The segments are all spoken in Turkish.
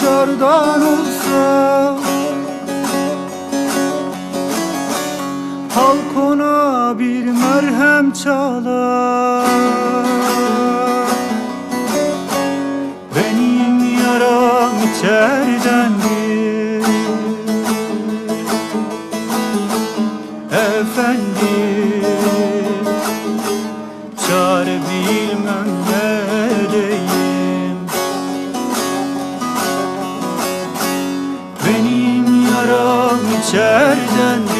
dışarıdan olsa, halk ona bir merhem çalar. Benim yaram içerdendir efendim, çare bilmem ne diyeyim. Benim yaram içerdendir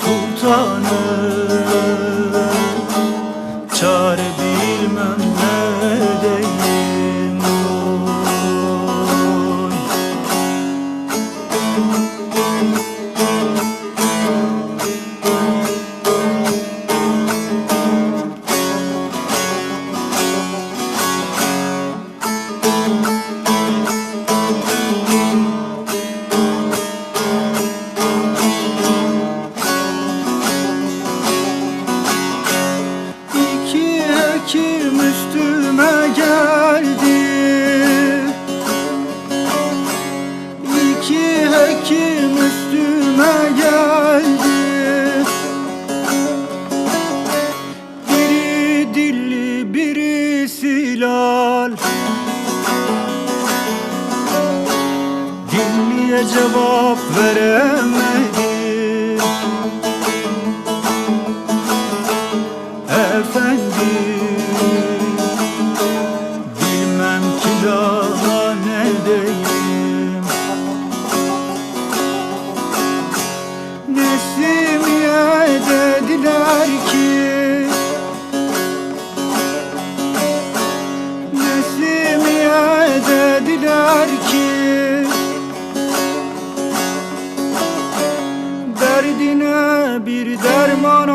sultanım, çare bilmem ne diyeyim. İki hekim üstüme geldi, İki hekim üstüme geldi. Biri dilli, biri lal. Dilliye cevap veremedi efendim, bilmem ki daha ne diyeyim. Nesimiye dediler ki, Nesimiye dediler ki, derdine bir derman